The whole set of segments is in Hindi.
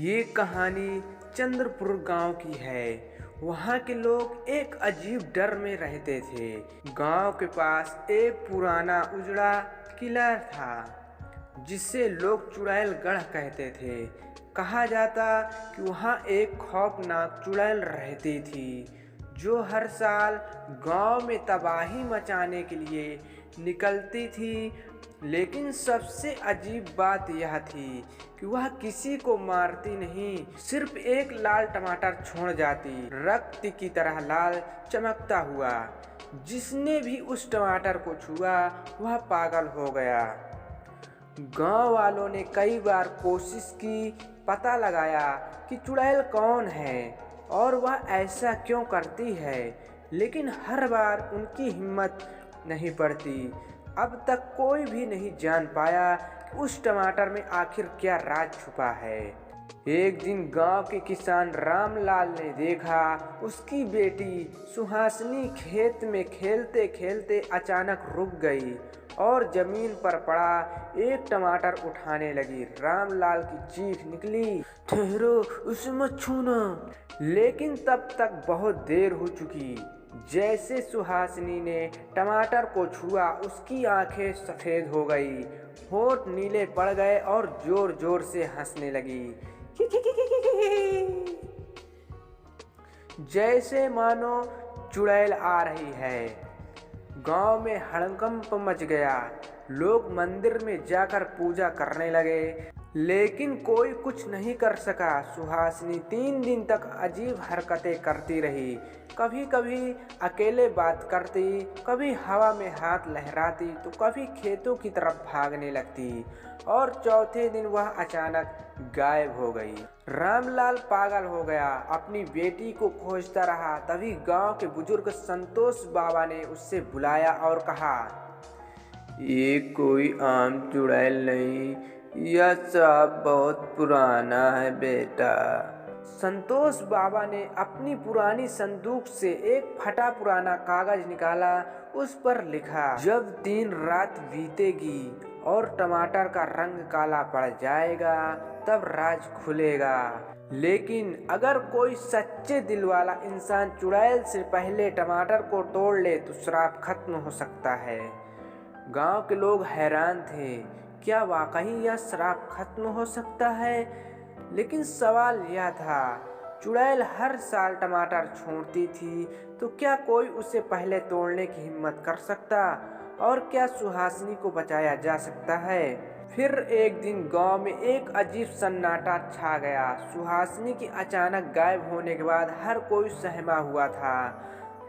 ये कहानी चंद्रपुर गांव की है। वहाँ के लोग एक अजीब डर में रहते थे। गांव के पास एक पुराना उजड़ा किला था जिसे लोग चुड़ैल गढ़ कहते थे। कहा जाता कि वहाँ एक खौफनाक चुड़ैल रहती थी जो हर साल गांव में तबाही मचाने के लिए निकलती थी। लेकिन सबसे अजीब बात यह थी कि वह किसी को मारती नहीं, सिर्फ एक लाल टमाटर छोड़ जाती, रक्त की तरह लाल चमकता हुआ। जिसने भी उस टमाटर को छुआ वह पागल हो गया। गांव वालों ने कई बार कोशिश की, पता लगाया कि चुड़ैल कौन है और वह ऐसा क्यों करती है, लेकिन हर बार उनकी हिम्मत नहीं पड़ती। अब तक कोई भी नहीं जान पाया कि उस टमाटर में आखिर क्या राज छुपा है। एक दिन गांव के किसान रामलाल ने देखा उसकी बेटी सुहासिनी खेत में खेलते खेलते अचानक रुक गई और जमीन पर पड़ा एक टमाटर उठाने लगी। रामलाल की चीख निकली, ठहरो, उसे मत छूना। लेकिन तब तक बहुत देर हो चुकी। जैसे सुहासिनी ने टमाटर को छुआ उसकी आंखें सफेद हो गई, होंठ नीले पड़ गए और जोर जोर से हंसने लगी, जैसे मानो चुड़ैल आ रही है। गांव में हड़कंप मच गया। लोग मंदिर में जाकर पूजा करने लगे, लेकिन कोई कुछ नहीं कर सका। सुहासिनी 3 दिन तक अजीब हरकतें करती रही। कभी कभी अकेले बात करती, कभी हवा में हाथ लहराती तो कभी खेतों की तरफ भागने लगती, और चौथे दिन वह अचानक गायब हो गई। रामलाल पागल हो गया, अपनी बेटी को खोजता रहा। तभी गांव के बुजुर्ग संतोष बाबा ने उससे बुलाया और कहा, ये कोई आम चुड़ैल नहीं, यह सांप बहुत पुराना है बेटा। संतोष बाबा ने अपनी पुरानी संदूक से एक फटा पुराना कागज निकाला। उस पर लिखा, जब 3 रात बीतेगी और टमाटर का रंग काला पड़ जाएगा तब राज खुलेगा। लेकिन अगर कोई सच्चे दिल वाला इंसान चुड़ैल से पहले टमाटर को तोड़ ले तो श्राप खत्म हो सकता है। गांव के लोग हैरान थे, क्या वाकई यह श्राप खत्म हो सकता है? लेकिन सवाल यह था, चुड़ैल हर साल टमाटर छोड़ती थी, तो क्या कोई उसे पहले तोड़ने की हिम्मत कर सकता? और क्या सुहासिनी को बचाया जा सकता है? फिर एक दिन गांव में एक अजीब सन्नाटा छा गया। सुहासिनी की अचानक गायब होने के बाद हर कोई सहमा हुआ था।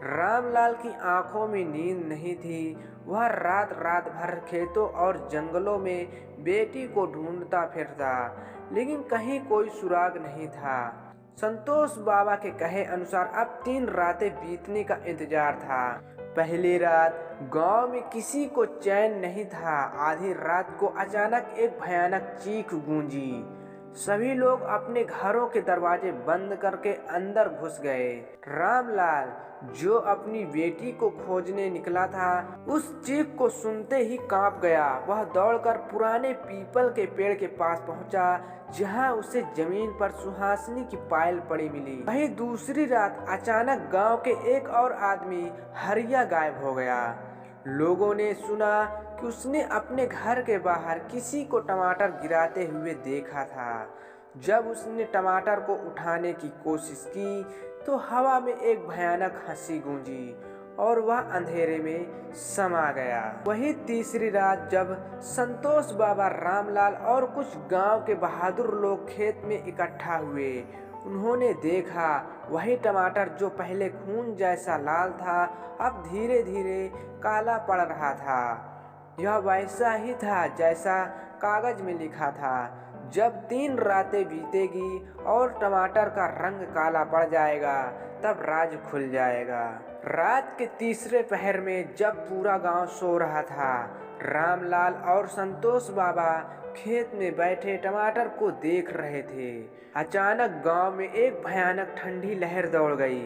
रामलाल की आंखों में नींद नहीं थी। वह रात रात भर खेतों और जंगलों में बेटी को ढूंढता फिरता, लेकिन कहीं कोई सुराग नहीं था। संतोष बाबा के कहे अनुसार अब 3 रातें बीतने का इंतजार था। पहली रात गांव में किसी को चैन नहीं था। आधी रात को अचानक एक भयानक चीख गूंजी। सभी लोग अपने घरों के दरवाजे बंद करके अंदर घुस गए। रामलाल, जो अपनी बेटी को खोजने निकला था, उस चीख को सुनते ही कांप गया। वह दौड़कर पुराने पीपल के पेड़ के पास पहुंचा, जहां उसे जमीन पर सुहासिनी की पायल पड़ी मिली। वहीं दूसरी रात अचानक गांव के एक और आदमी हरिया गायब हो गया। लोगों ने सुना कि उसने अपने घर के बाहर किसी को टमाटर गिराते हुए देखा था। जब उसने टमाटर को उठाने की कोशिश की तो हवा में एक भयानक हंसी गूंजी और वह अंधेरे में समा गया। वही तीसरी रात जब संतोष बाबा, रामलाल और कुछ गांव के बहादुर लोग खेत में इकट्ठा हुए, उन्होंने देखा वही टमाटर जो पहले खून जैसा लाल था अब धीरे धीरे काला पड़ रहा था। यह वैसा ही था जैसा कागज में लिखा था। जब 3 रातें बीतेगी और टमाटर का रंग काला पड़ जाएगा तब राज खुल जाएगा। रात के तीसरे पहर में जब पूरा गांव सो रहा था, रामलाल और संतोष बाबा खेत में बैठे टमाटर को देख रहे थे। अचानक गांव में एक भयानक ठंडी लहर दौड़ गई।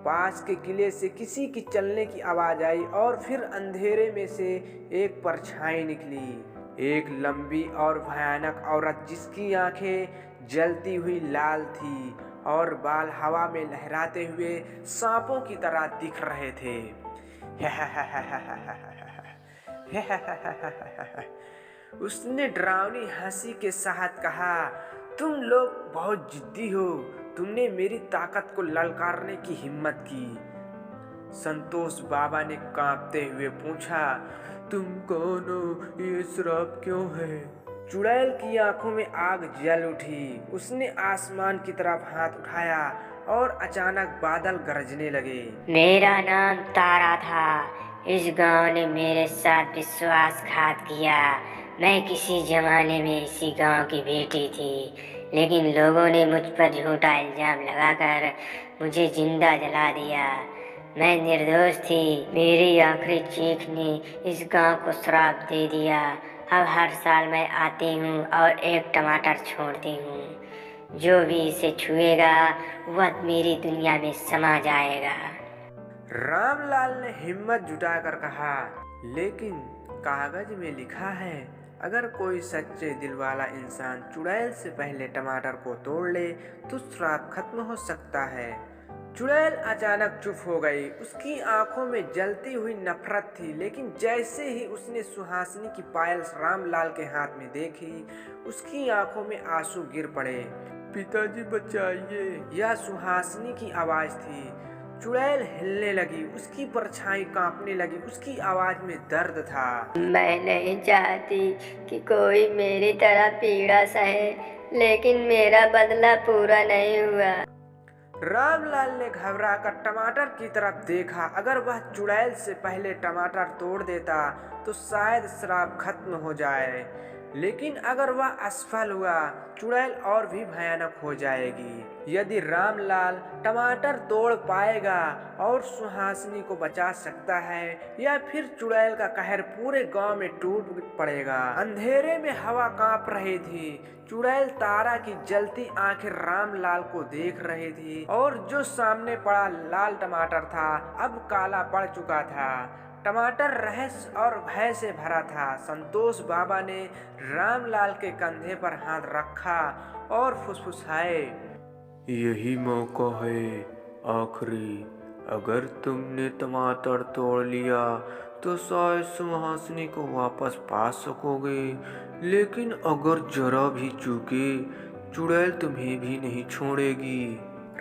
पास के किले से किसी की चलने की आवाज आई और फिर अंधेरे में से एक परछाई निकली। एक लंबी और भयानक औरत जिसकी आंखें जलती हुई लाल थी और बाल हवा में लहराते हुए सांपों की तरह दिख रहे थे। उसने डरावनी हंसी के साथ कहा, तुम लोग बहुत जिद्दी हो, तुमने मेरी ताकत को ललकारने की हिम्मत की। संतोष बाबा ने कांपते हुए पूछा, तुम कौन हो, ये श्राप क्यों है? चुड़ैल की आंखों में आग जल उठी। उसने आसमान की तरफ हाथ उठाया और अचानक बादल गरजने लगे। मेरा नाम तारा था। इस गांव ने मेरे साथ विश्वासघात किया। मैं किसी जमाने में इसी गांव की बेटी थी, लेकिन लोगों ने मुझ पर झूठा इल्जाम लगाकर मुझे जिंदा जला दिया। मैं निर्दोष थी। मेरी आखिरी चीख ने इस गांव को श्राप दे दिया। अब हर साल मैं आती हूँ और एक टमाटर छोड़ती हूँ। जो भी इसे छुएगा वह मेरी दुनिया में समा जाएगा। रामलाल ने हिम्मत जुटाकर कहा, लेकिन कागज में लिखा है, अगर कोई सच्चे दिल वाला इंसान चुड़ैल से पहले टमाटर को तोड़ ले तो श्राप खत्म हो सकता है। चुड़ैल अचानक चुप हो गई। उसकी आंखों में जलती हुई नफरत थी, लेकिन जैसे ही उसने सुहासिनी की पायल रामलाल के हाथ में देखी, उसकी आंखों में आंसू गिर पड़े। पिताजी बचाइए, यह सुहासिनी की आवाज थी। चुड़ैल हिलने लगी, उसकी परछाई कांपने लगी, उसकी आवाज में दर्द था। मैं नहीं चाहती कि कोई मेरी तरह पीड़ा सहे, लेकिन मेरा बदला पूरा नहीं हुआ। रामलाल ने घबराकर टमाटर की तरफ देखा। अगर वह चुड़ैल से पहले टमाटर तोड़ देता तो शायद श्राप खत्म हो जाए, लेकिन अगर वह असफल हुआ, चुड़ैल और भी भयानक हो जाएगी। यदि रामलाल टमाटर तोड़ पाएगा और सुहासिनी को बचा सकता है, या फिर चुड़ैल का कहर पूरे गांव में टूट पड़ेगा। अंधेरे में हवा कांप रही थी। चुड़ैल तारा की जलती आंखें रामलाल को देख रही थी, और जो सामने पड़ा लाल टमाटर था अब काला पड़ चुका था। टमाटर रहस्य और भय से भरा था। संतोष बाबा ने रामलाल के कंधे पर हाथ रखा और फुसफुसाए, यही मौका है आखिरी। अगर तुमने टमाटर तोड़ लिया तो शायद सुहासिनी को वापस पा सकोगे, लेकिन अगर जरा भी चूके, चुड़ैल तुम्हें भी नहीं छोड़ेगी।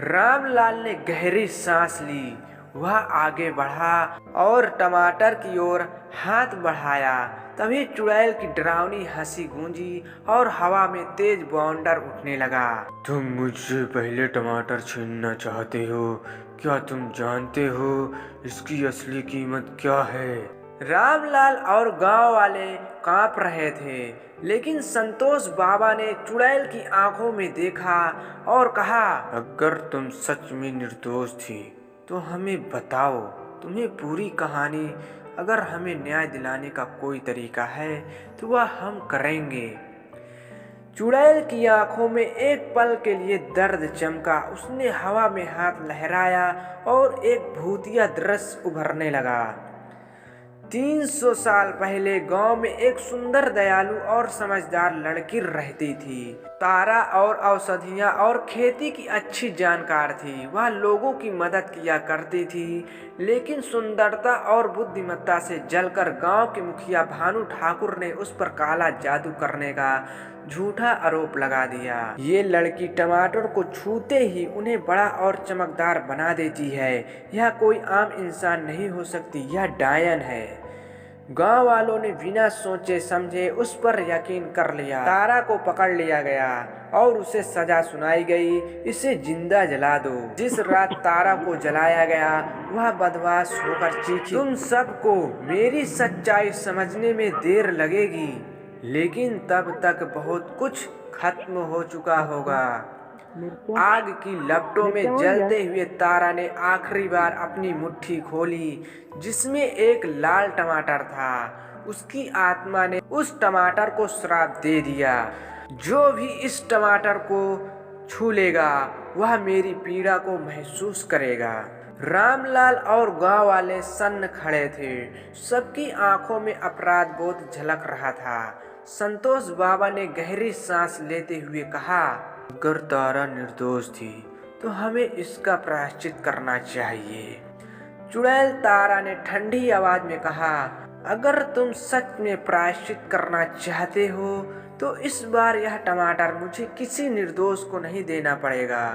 रामलाल ने गहरी सांस ली। वह आगे बढ़ा और टमाटर की ओर हाथ बढ़ाया। तभी चुड़ैल की डरावनी हंसी गूंजी और हवा में तेज बौंडर उठने लगा। तुम मुझसे पहले टमाटर छीनना चाहते हो? क्या तुम जानते हो इसकी असली कीमत क्या है? रामलाल और गांव वाले कांप रहे थे, लेकिन संतोष बाबा ने चुड़ैल की आंखों में देखा और कहा, अगर तुम सच में निर्दोष थी तो हमें बताओ तुम्हें पूरी कहानी। अगर हमें न्याय दिलाने का कोई तरीका है तो वह हम करेंगे। चुड़ैल की आंखों में एक पल के लिए दर्द चमका। उसने हवा में हाथ लहराया और एक भूतिया दृश्य उभरने लगा। 300 साल पहले गांव में एक सुंदर, दयालु और समझदार लड़की रहती थी। तारा और औषधियाँ और खेती की अच्छी जानकार थी। वह लोगों की मदद किया करती थी, लेकिन सुंदरता और बुद्धिमत्ता से जलकर गांव के मुखिया भानु ठाकुर ने उस पर काला जादू करने का झूठा आरोप लगा दिया। ये लड़की टमाटर को छूते ही उन्हें बड़ा और चमकदार बना देती है। यह कोई आम इंसान नहीं हो सकती, यह डायन है। गांव वालों ने बिना सोचे समझे उस पर यकीन कर लिया। तारा को पकड़ लिया गया और उसे सजा सुनाई गई, इसे जिंदा जला दो। जिस रात तारा को जलाया गया वह बदमाश होकर चीखी, तुम सबको मेरी सच्चाई समझने में देर लगेगी, लेकिन तब तक बहुत कुछ खत्म हो चुका होगा। आग की लपटों में जलते हुए तारा ने आखिरी बार अपनी मुट्ठी खोली, जिसमें एक लाल टमाटर था। उसकी आत्मा ने उस टमाटर को श्राप दे दिया, जो भी इस टमाटर को छू लेगा वह मेरी पीड़ा को महसूस करेगा। रामलाल और गांव वाले सन्न खड़े थे। सबकी आंखों में अपराध बोध झलक रहा था। संतोष बाबा ने गहरी सांस लेते हुए कहा, अगर तारा निर्दोष थी तो हमें इसका प्रायश्चित करना चाहिए। चुड़ैल तारा ने ठंडी आवाज में कहा, अगर तुम सच में प्रायश्चित करना चाहते हो तो इस बार यह टमाटर मुझे किसी निर्दोष को नहीं देना पड़ेगा।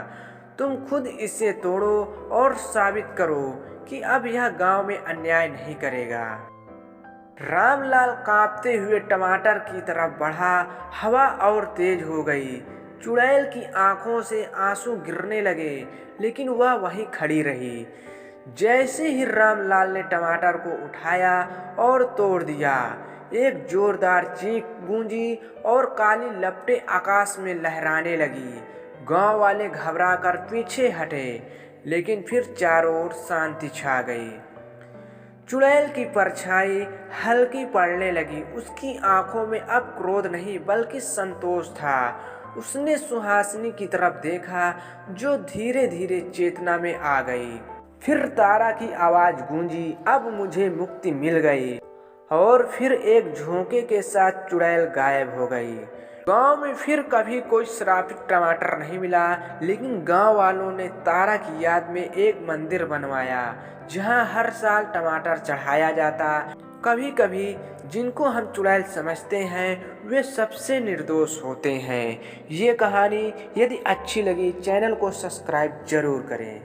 तुम खुद इसे तोड़ो और साबित करो कि अब यह गांव में अन्याय नहीं करेगा। रामलाल कांपते हुए टमाटर की तरफ बढ़ा। हवा और तेज हो गई। चुड़ैल की आंखों से आंसू गिरने लगे, लेकिन वह वहीं खड़ी रही। जैसे ही रामलाल ने टमाटर को उठाया और तोड़ दिया, एक जोरदार चीख गूंजी और काली लपटें आकाश में लहराने लगी। गांव वाले घबराकर पीछे हटे, लेकिन फिर चारों ओर शांति छा गई। चुड़ैल की परछाई हल्की पड़ने लगी। उसकी आंखों में अब क्रोध नहीं बल्कि संतोष था। उसने सुहासिनी की तरफ देखा, जो धीरे धीरे चेतना में आ गई। फिर तारा की आवाज गूंजी, अब मुझे मुक्ति मिल गई। और फिर एक झोंके के साथ चुड़ैल गायब हो गई। गांव में फिर कभी कोई श्रापित टमाटर नहीं मिला, लेकिन गांव वालों ने तारा की याद में एक मंदिर बनवाया, जहां हर साल टमाटर चढ़ाया जाता। कभी कभी जिनको हम चुड़ैल समझते हैं वे सबसे निर्दोष होते हैं। ये कहानी यदि अच्छी लगी चैनल को सब्सक्राइब जरूर करें।